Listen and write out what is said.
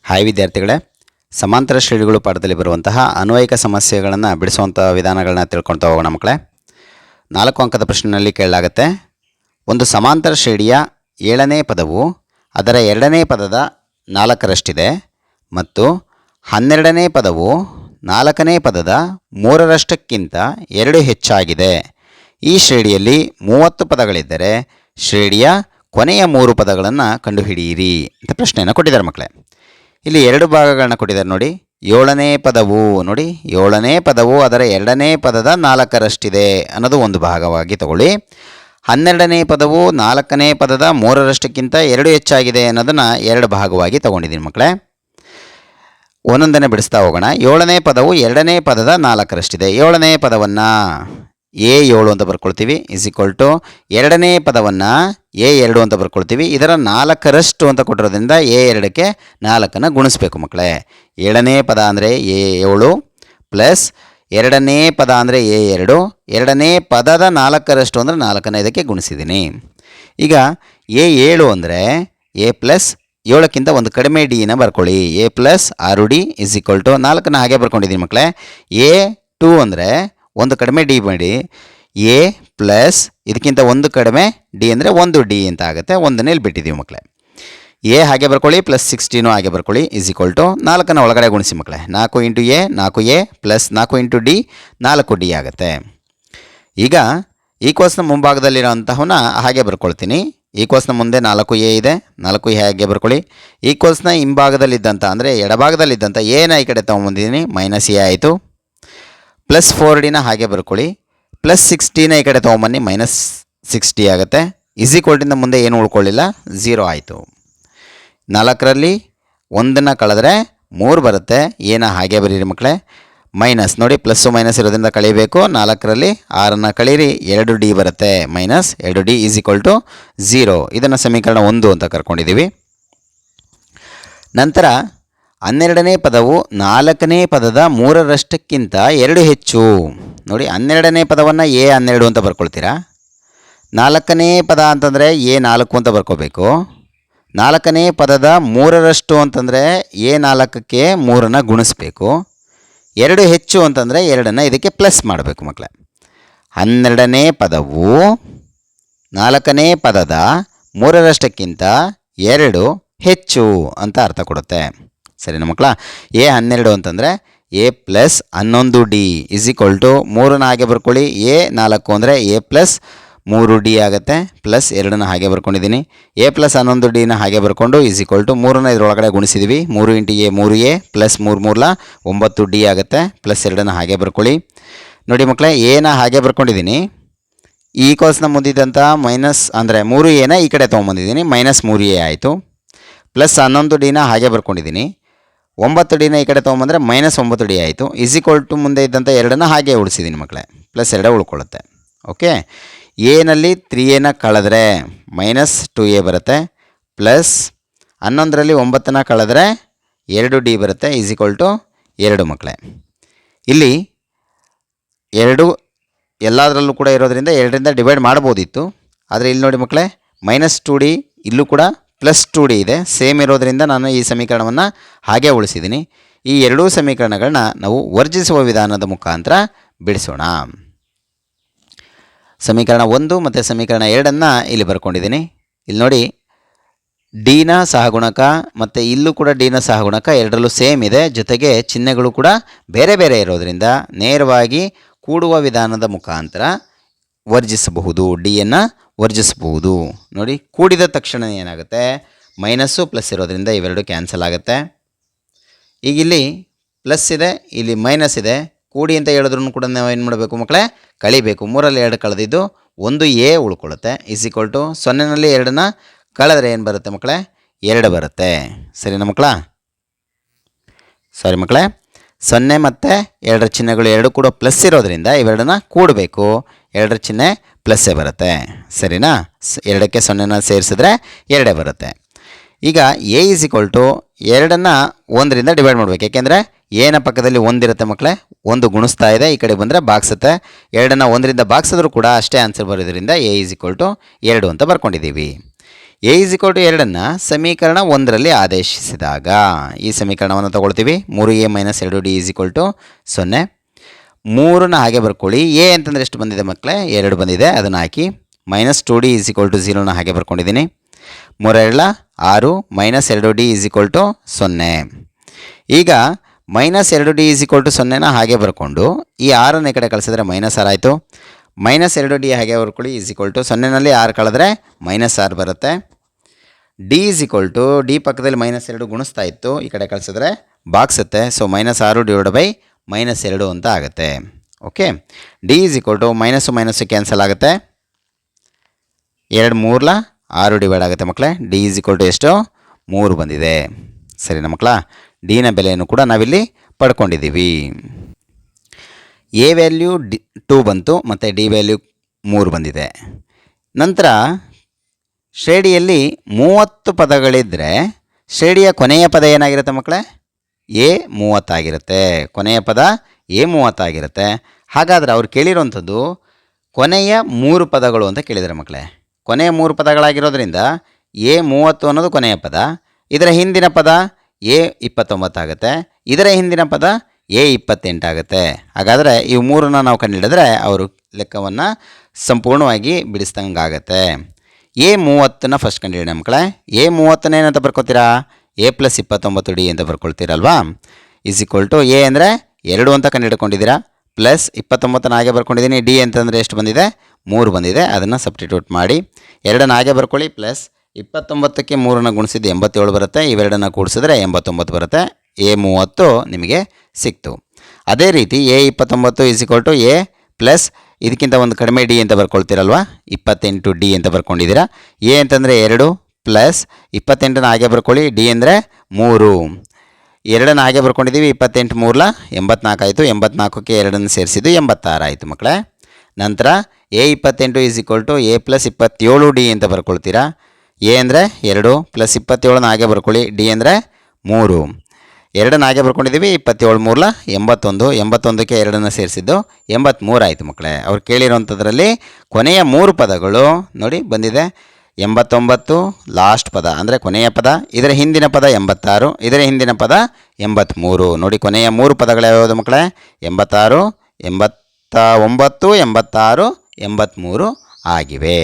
Hi ವಿದ್ಯಾರ್ಥಿಗಳೇ, ಸಮಾಂತರ ಶ್ರೇಣಿಗಳು ಪಾಠದಲ್ಲಿ ಬರುವಂತಹ ಅನ್ವಯಿಕ ಸಮಸ್ಯೆಗಳನ್ನು ಬಿಡಿಸುವಂಥ ವಿಧಾನಗಳನ್ನ ತಿಳ್ಕೊಳ್ತಾ ಹೋಗೋಣ ಮಕ್ಕಳೇ. 4 ಅಂಕದ ಪ್ರಶ್ನೆಯಲ್ಲಿ ಕೇಳಲಾಗುತ್ತೆ, ಒಂದು ಸಮಾಂತರ ಶ್ರೇಣಿಯ 7ನೇ ಪದವು ಅದರ 2ನೇ ಪದದ 4ರಷ್ಟಿದೆ ಮತ್ತು 12ನೇ ಪದವು 4ನೇ ಪದದ 3ರಷ್ಟಕ್ಕಿಂತ 2 ಹೆಚ್ಚಾಗಿದೆ. ಈ ಶ್ರೇಣಿಯಲ್ಲಿ 30 ಪದಗಳಿದ್ದರೆ ಶ್ರೇಣಿಯ ಕೊನೆಯ 3 ಪದಗಳನ್ನು ಕಂಡುಹಿಡಿಯಿರಿ ಅಂತ ಪ್ರಶ್ನೆಯನ್ನು ಕೊಟ್ಟಿದ್ದಾರೆ ಮಕ್ಕಳೇ. ಇಲ್ಲಿ 2 ಭಾಗಗಳನ್ನ ಕೊಟ್ಟಿದ್ದಾರೆ ನೋಡಿ. 7ನೇ ಪದವು ನೋಡಿ, 7ನೇ ಪದವು ಅದರ 2ನೇ ಪದದ 4ರಷ್ಟಿದೆ ಅನ್ನೋದು ಒಂದು ಭಾಗವಾಗಿ ತಗೊಳ್ಳಿ. 12ನೇ ಪದವು 4ನೇ ಪದದ 3ರಷ್ಟಕ್ಕಿಂತ 2 ಹೆಚ್ಚಾಗಿದೆ ಅನ್ನೋದನ್ನು 2 ಭಾಗವಾಗಿ ತಗೊಂಡಿದ್ದೀನಿ ಮಕ್ಕಳೇ. ಒಂದೊಂದನ್ನೇ ಬಿಡಿಸ್ತಾ ಹೋಗೋಣ. 7ನೇ ಪದವು 2ನೇ ಪದದ 4ರಷ್ಟಿದೆ. 7ನೇ ಪದವನ್ನು A7 ಅಂತ ಬರ್ಕೊಳ್ತೀವಿ, = 2ನೇ ಪದವನ್ನು A2 ಅಂತ ಬರ್ಕೊಳ್ತೀವಿ. ಇದರ 4ರಷ್ಟು ಅಂತ ಕೊಟ್ಟಿರೋದ್ರಿಂದ A2ಕ್ಕೆ 4ಅನ್ನು ಗುಣಿಸ್ಬೇಕು ಮಕ್ಕಳೇ. 7ನೇ ಪದ ಅಂದರೆ A7 ಪ್ಲಸ್ 2ನೇ ಪದ ಅಂದರೆ A2, 2ನೇ ಪದದ 4ರಷ್ಟು ಅಂದರೆ 4ಅನ್ನು ಇದಕ್ಕೆ ಗುಣಿಸಿದ್ದೀನಿ. ಈಗ A7 ಅಂದರೆ A ಪ್ಲಸ್ 7ಕ್ಕಿಂತ ಒಂದು ಕಡಿಮೆ ಡಿನ ಬರ್ಕೊಳ್ಳಿ. A ಪ್ಲಸ್ 6D = 4ಅನ್ನು ಹಾಗೆ ಬರ್ಕೊಂಡಿದ್ದೀನಿ ಮಕ್ಕಳೇ. A2 ಅಂದರೆ ಒಂದು ಕಡಿಮೆ ಡಿ ಮಾಡಿ, ಎ ಪ್ಲಸ್ ಇದಕ್ಕಿಂತ ಒಂದು ಕಡಿಮೆ ಡಿ ಅಂದರೆ 1D ಅಂತ ಆಗುತ್ತೆ. ಒಂದನ್ನೇ ಇಲ್ಲಿ ಬಿಟ್ಟಿದ್ದೀವಿ ಮಕ್ಕಳೇ. ಎ ಹಾಗೆ ಬರ್ಕೊಳ್ಳಿ ಪ್ಲಸ್ 16 ಹಾಗೆ ಬರ್ಕೊಳ್ಳಿ = 4ಅನ್ನು ಒಳಗಡೆ ಗುಣಿಸಿ ಮಕ್ಕಳೇ. 4 × A 4A plus 4 × D 4D ಆಗುತ್ತೆ. ಈಗ ಈ ಕೋರ್ಸ್ನ ಮುಂಭಾಗದಲ್ಲಿರೋಂತಹವನ್ನ ಹಾಗೆ ಬರ್ಕೊಳ್ತೀನಿ. ಈ ಕೋರ್ಸ್ನ ಮುಂದೆ 4A ಇದೆ, 4A ಹಾಗೆ ಬರ್ಕೊಳ್ಳಿ. ಈ ಕೋರ್ಸ್ನ ಹಿಂಭಾಗದಲ್ಲಿದ್ದಂಥ ಅಂದರೆ ಎಡಭಾಗದಲ್ಲಿದ್ದಂಥ ಎನ ಈ ಕಡೆ ತೊಗೊಂಬಂದಿದ್ದೀನಿ, -A ಆಯಿತು. ಪ್ಲಸ್ 4Dನ ಹಾಗೆ ಬರ್ಕೊಳ್ಳಿ. ಪ್ಲಸ್ 60ನ ಈ ಕಡೆ ತೊಗೊಂಬನ್ನಿ, -60 ಆಗುತ್ತೆ. = ಮುಂದೆ ಏನು ಉಳ್ಕೊಳ್ಳಿಲ್ಲ, 0 ಆಯಿತು. 4ರಲ್ಲಿ 1ನ್ನು ಕಳೆದ್ರೆ 3 ಬರುತ್ತೆ. ಏನ ಹಾಗೆ ಬರೀರಿ ಮಕ್ಕಳೇ. ಮೈನಸ್ ನೋಡಿ, ಪ್ಲಸ್ಸು ಮೈನಸ್ ಇರೋದ್ರಿಂದ ಕಳಿಬೇಕು. 4ರಲ್ಲಿ 6ಅನ್ನು ಕಳೀರಿ, 2D ಬರುತ್ತೆ. -2D = 0. ಇದನ್ನು ಸಮೀಕರಣ 1 ಅಂತ ಕರ್ಕೊಂಡಿದ್ದೀವಿ. ನಂತರ 12ನೇ ಪದವು 4ನೇ ಪದದ 3ರಷ್ಟಕ್ಕಿಂತ 2 ಹೆಚ್ಚು. ನೋಡಿ, 12ನೇ ಪದವನ್ನು A12 ಅಂತ ಬರ್ಕೊಳ್ತೀರಾ. 4ನೇ ಪದ ಅಂತಂದರೆ A4 ಅಂತ ಬರ್ಕೋಬೇಕು. 4ನೇ ಪದದ 3ರಷ್ಟು ಅಂತಂದರೆ A4ಕ್ಕೆ 3ಅನ್ನು ಗುಣಿಸ್ಬೇಕು. 2 ಹೆಚ್ಚು ಅಂತಂದರೆ 2ಅನ್ನು ಇದಕ್ಕೆ ಪ್ಲಸ್ ಮಾಡಬೇಕು ಮಕ್ಕಳೇ. 12ನೇ ಪದವು 4ನೇ ಪದದ 3ರಷ್ಟಕ್ಕಿಂತ 2 ಹೆಚ್ಚು ಅಂತ ಅರ್ಥ ಕೊಡುತ್ತೆ. ಸರಿನಾ ಮಕ್ಕಳ. A12 ಅಂತಂದರೆ A ಪ್ಲಸ್ 11D = 3ನ ಹಾಗೆ ಬರ್ಕೊಳ್ಳಿ. A4 ಅಂದರೆ A ಪ್ಲಸ್ 3D ಆಗುತ್ತೆ. ಪ್ಲಸ್ 2ನ ಹಾಗೆ ಬರ್ಕೊಂಡಿದ್ದೀನಿ. A ಪ್ಲಸ್ 11Dನ ಹಾಗೆ ಬರ್ಕೊಂಡು = 3ನ ಇದರೊಳಗಡೆ ಗುಣಿಸಿದ್ದೀವಿ. 3 × A 3A ಪ್ಲಸ್ 3 9D ಆಗುತ್ತೆ. ಪ್ಲಸ್ 2ನ ಹಾಗೆ ಬರ್ಕೊಳ್ಳಿ. ನೋಡಿ ಮಕ್ಕಳೇ, ಎನ ಹಾಗೆ ಬರ್ಕೊಂಡಿದ್ದೀನಿ. ಈ ಕೋರ್ಸ್ನ ಮುಂದಿದ್ದಂಥ ಮೈನಸ್ ಅಂದರೆ 3Aನ ಈ ಕಡೆ ತೊಗೊಂಬಂದಿದ್ದೀನಿ, -3A ಆಯಿತು. ಪ್ಲಸ್ 11Dನ ಹಾಗೆ ಬರ್ಕೊಂಡಿದ್ದೀನಿ. 9Dನ ಈ ಕಡೆ ತೊಗೊಂಬಂದರೆ -9D ಆಯಿತು. = ಮುಂದೆ ಇದ್ದಂಥ 2ನ ಹಾಗೆ ಉಳಿಸಿದ್ದೀನಿ ಮಕ್ಕಳೇ. ಪ್ಲಸ್ 2 ಉಳ್ಕೊಳ್ಳುತ್ತೆ. ಓಕೆ. ಎನಲ್ಲಿ 3Aನ ಕಳೆದ್ರೆ -2A ಬರುತ್ತೆ. ಪ್ಲಸ್ 11ರಲ್ಲಿ 9ನ ಕಳೆದ್ರೆ 2D ಬರುತ್ತೆ = 2 ಮಕ್ಕಳೇ. ಇಲ್ಲಿ 2 ಎಲ್ಲದರಲ್ಲೂ ಕೂಡ ಇರೋದ್ರಿಂದ 2ರಿಂದ ಡಿವೈಡ್ ಮಾಡ್ಬೋದಿತ್ತು. ಆದರೆ ಇಲ್ಲಿ ನೋಡಿ ಮಕ್ಕಳೇ, -2D ಇಲ್ಲೂ ಕೂಡ +2D ಇದೆ. ಸೇಮ್ ಇರೋದರಿಂದ ನಾನು ಈ ಸಮೀಕರಣವನ್ನು ಹಾಗೆ ಉಳಿಸಿದ್ದೀನಿ. ಈ ಎರಡೂ ಸಮೀಕರಣಗಳನ್ನ ನಾವು ವರ್ಜಿಸುವ ವಿಧಾನದ ಮುಖಾಂತರ ಬಿಡಿಸೋಣ. ಸಮೀಕರಣ 1 ಮತ್ತು ಸಮೀಕರಣ 2ಅನ್ನು ಇಲ್ಲಿ ಬರ್ಕೊಂಡಿದ್ದೀನಿ. ಇಲ್ಲಿ ನೋಡಿ, ಡಿನ ಸಹಗುಣಕ ಮತ್ತು ಇಲ್ಲೂ ಕೂಡ ಡಿನ ಸಹಗುಣಕ ಎರಡರಲ್ಲೂ ಸೇಮ್ ಇದೆ. ಜೊತೆಗೆ ಚಿಹ್ನೆಗಳು ಕೂಡ ಬೇರೆ ಬೇರೆ ಇರೋದರಿಂದ ನೇರವಾಗಿ ಕೂಡುವ ವಿಧಾನದ ಮುಖಾಂತರ ವರ್ಜಿಸಬಹುದು, ಡಿಯನ್ನು ವರ್ಜಿಸಬಹುದು. ನೋಡಿ, ಕೂಡಿದ ತಕ್ಷಣ ಏನಾಗುತ್ತೆ, ಮೈನಸ್ಸು ಪ್ಲಸ್ ಇರೋದ್ರಿಂದ ಇವೆರಡು ಕ್ಯಾನ್ಸಲ್ ಆಗುತ್ತೆ. ಈಗ ಇಲ್ಲಿ ಪ್ಲಸ್ ಇದೆ, ಇಲ್ಲಿ ಮೈನಸ್ ಇದೆ. ಕೂಡಿ ಅಂತ ಹೇಳಿದ್ರೂ ಕೂಡ ನಾವು ಏನು ಮಾಡಬೇಕು ಮಕ್ಕಳೇ, ಕಳಿಬೇಕು. 3ರಲ್ಲಿ 2 ಕಳೆದಿದ್ದು 1A ಉಳ್ಕೊಳ್ಳುತ್ತೆ = 0ನಲ್ಲಿ 2ನ ಕಳೆದ್ರೆ ಏನು ಬರುತ್ತೆ ಮಕ್ಕಳೇ, 2 ಬರುತ್ತೆ. ಸರಿನಾ ಮಕ್ಕಳ. ಸಾರಿ ಮಕ್ಕಳೇ, 0 ಮತ್ತು 2ರ ಚಿಹ್ನೆಗಳು 2 ಕೂಡ ಪ್ಲಸ್ ಇರೋದ್ರಿಂದ ಇವೆರಡನ್ನ ಕೂಡಬೇಕು. 2ರ ಚಿಹ್ನೆ ಪ್ಲಸ್ಸೇ ಬರುತ್ತೆ. ಸರಿನಾ. 2ಕ್ಕೆ 0ನ ಸೇರಿಸಿದ್ರೆ 2 ಬರುತ್ತೆ. ಈಗ A = 2ನ್ನು 1ರಿಂದ ಡಿವೈಡ್ ಮಾಡಬೇಕು. ಯಾಕೆಂದರೆ ಎನ ಪಕ್ಕದಲ್ಲಿ 1 ಇರುತ್ತೆ ಮಕ್ಕಳೇ, 1 ಗುಣಿಸ್ತಾ ಇದೆ, ಈ ಕಡೆ ಬಂದರೆ ಬಾಗಿಸುತ್ತೆ. 2ನ್ನು 1ರಿಂದ ಬಾಗಿಸಿದ್ರೂ ಕೂಡ ಅಷ್ಟೇ ಆನ್ಸರ್ ಬರೋದ್ರಿಂದ A = 2 ಅಂತ ಬರ್ಕೊಂಡಿದ್ದೀವಿ. ಎ ಇಸ್ ಈಕ್ವಲ್ ಟು 2 ಸಮೀಕರಣ 1ರಲ್ಲಿ ಆದೇಶಿಸಿದಾಗ ಈ ಸಮೀಕರಣವನ್ನು ತಗೊಳ್ತೀವಿ. 3a minus 2d is equal to 0. 3ನ ಹಾಗೆ ಬರ್ಕೊಳ್ಳಿ. ಎ ಅಂತಂದರೆ ಎಷ್ಟು ಬಂದಿದೆ ಮಕ್ಕಳೇ? 2 ಬಂದಿದೆ, ಅದನ್ನು ಹಾಕಿ. Minus 2d is equal to 0ನ ಹಾಗೆ ಬರ್ಕೊಂಡಿದ್ದೀನಿ. 3 2 6 minus 2d is equal to 0. ಈಗ minus 2d is equal to 0ನ ಹಾಗೆ ಬರ್ಕೊಂಡು ಈ 6ನ ಈ ಕಡೆ ಕಳಿಸಿದ್ರೆ ಮೈನಸ್ 6 ಆಯಿತು. ಮೈನಸ್ 2d ಹಾಗೆ ಬರ್ಕೊಳ್ಳಿ ಈಸ್ ಈಕ್ವಲ್ ಟು 0ನಲ್ಲಿ 6 ಕಳೆದ್ರೆ ಮೈನಸ್ 6 ಬರುತ್ತೆ. D is equal to d ಪಕ್ಕದಲ್ಲಿ ಮೈನಸ್ 2 ಗುಣಿಸ್ತಾ ಇತ್ತು, ಈ ಕಡೆ ಕಳಿಸಿದ್ರೆ ಬಾಗ್ಸುತ್ತೆ. So minus 6 divide by minus 2 ಅಂತ ಆಗುತ್ತೆ. Okay, d is equal to minus minus cancel ಆಗುತ್ತೆ. 2 3 6 ಡಿವೈಡ್ ಆಗುತ್ತೆ ಮಕ್ಕಳೇ. ಡಿ ಈಸ್ ಈಕ್ವಲ್ ಟು ಎಷ್ಟು? 3 ಬಂದಿದೆ. ಸರಿನಾ ಮಕ್ಕಳ? ಡಿನ ಬೆಲೆಯನ್ನು ಕೂಡ ನಾವಿಲ್ಲಿ ಪಡ್ಕೊಂಡಿದ್ದೀವಿ. ಎ ವ್ಯಾಲ್ಯೂ 2 ಬಂತು ಮತ್ತು ಡಿ ವ್ಯಾಲ್ಯೂ 3 ಬಂದಿದೆ. ನಂತರ ಶ್ರೇಣಿಯಲ್ಲಿ 30 ಪದಗಳಿದ್ದರೆ ಶ್ರೇಣಿಯ ಕೊನೆಯ ಪದ ಏನಾಗಿರುತ್ತೆ ಮಕ್ಕಳೇ? ಎ 30 ಆಗಿರುತ್ತೆ. ಕೊನೆಯ ಪದ ಎ 30 ಆಗಿರುತ್ತೆ. ಹಾಗಾದರೆ ಅವ್ರು ಕೇಳಿರೋಂಥದ್ದು ಕೊನೆಯ 3 ಪದಗಳು ಅಂತ ಕೇಳಿದ್ದಾರೆ ಮಕ್ಕಳೇ. ಕೊನೆಯ 3 ಪದಗಳಾಗಿರೋದ್ರಿಂದ ಎ 30 ಅನ್ನೋದು ಕೊನೆಯ ಪದ, ಇದರ ಹಿಂದಿನ ಪದ ಎ 29 ಆಗುತ್ತೆ, ಇದರ ಹಿಂದಿನ ಪದ ಎ 28 ಆಗುತ್ತೆ. ಹಾಗಾದರೆ ಇವು 3ನ್ನ ನಾವು ಕಂಡುಹಿಡಿದ್ರೆ ಅವರು ಲೆಕ್ಕವನ್ನು ಸಂಪೂರ್ಣವಾಗಿ ಬಿಡಿಸ್ದಂಗೆ ಆಗುತ್ತೆ. ಎ 30ನ ಫಸ್ಟ್ ಕಂಡುಹಿಡಿಯೋಣ ಮಕ್ಕಳೇ. ಎ 30ನ ಏನಂತ ಬರ್ಕೋತೀರಾ? ಎ ಪ್ಲಸ್ 29d ಅಂತ ಬರ್ಕೊಳ್ತೀರಲ್ವಾ? ಈಸ್ ಈಕ್ವಲ್ ಟು ಎ ಅಂದರೆ 2 ಅಂತ ಕಂಡುಹಿಡ್ಕೊಂಡಿದ್ದೀರಾ, ಪ್ಲಸ್ 29ನ ಹಾಗೆ ಬರ್ಕೊಂಡಿದ್ದೀನಿ. ಡಿ ಅಂತಂದರೆ ಎಷ್ಟು ಬಂದಿದೆ? 3 ಬಂದಿದೆ. ಅದನ್ನು ಸಬ್ಸ್ಟಿಟ್ಯೂಟ್ ಮಾಡಿ 2ನ್ನ ಹಾಗೆ ಬರ್ಕೊಳ್ಳಿ. ಪ್ಲಸ್ 29ಕ್ಕೆ 3ನ್ನ ಗುಣಿಸಿದ್ದು 87 ಬರುತ್ತೆ. ಇವೆರಡನ್ನು ಕೂಡಿಸಿದ್ರೆ 89 ಬರುತ್ತೆ. ಎ 30 ನಿಮಗೆ ಸಿಕ್ತು. ಅದೇ ರೀತಿ a 29 is equal to a plus ಇದಕ್ಕಿಂತ ಒಂದು ಕಡಿಮೆ ಡಿ ಅಂತ ಬರ್ಕೊಳ್ತೀರಲ್ವ, 28d ಅಂತ ಬರ್ಕೊಂಡಿದ್ದೀರಾ. ಎ ಅಂತಂದರೆ 2 ಪ್ಲಸ್ 28ನ ಹಾಗೆ ಬರ್ಕೊಳ್ಳಿ. ಡಿ ಅಂದರೆ 3, 2ನ್ನ ಹಾಗೆ ಬರ್ಕೊಂಡಿದ್ದೀವಿ. 28 3 84 ಆಯಿತು. 84ಕ್ಕೆ 2ನ್ನು ಸೇರಿಸಿದ್ದು 86 ಆಯಿತು ಮಕ್ಕಳೇ. ನಂತರ a 28 is equal to a plus 27d ಅಂತ ಬರ್ಕೊಳ್ತೀರಾ. ಎ ಅಂದರೆ 2 ಪ್ಲಸ್ 27ನ ಹಾಗೆ ಬರ್ಕೊಳ್ಳಿ. ಡಿ ಅಂದರೆ 3, 2ನ್ನ ಹಾಗೆ ಬರ್ಕೊಂಡಿದ್ದೀವಿ. 27 3 81, 81ಕ್ಕೆ 2ನ್ನು ಸೇರಿಸಿದ್ದು 83 ಆಯಿತು ಮಕ್ಕಳೇ. ಅವ್ರು ಕೇಳಿರೋಂಥದ್ರಲ್ಲಿ ಕೊನೆಯ 3 ಪದಗಳು ನೋಡಿ ಬಂದಿದೆ. 89 ಲಾಸ್ಟ್ ಪದ ಅಂದರೆ ಕೊನೆಯ ಪದ, ಇದರ ಹಿಂದಿನ ಪದ 86, ಇದರ ಹಿಂದಿನ ಪದ 83. ನೋಡಿ ಕೊನೆಯ 3 ಪದಗಳು ಯಾವ್ಯಾವುದು ಮಕ್ಕಳೇ? 86, 89, 86, 83 ಆಗಿವೆ.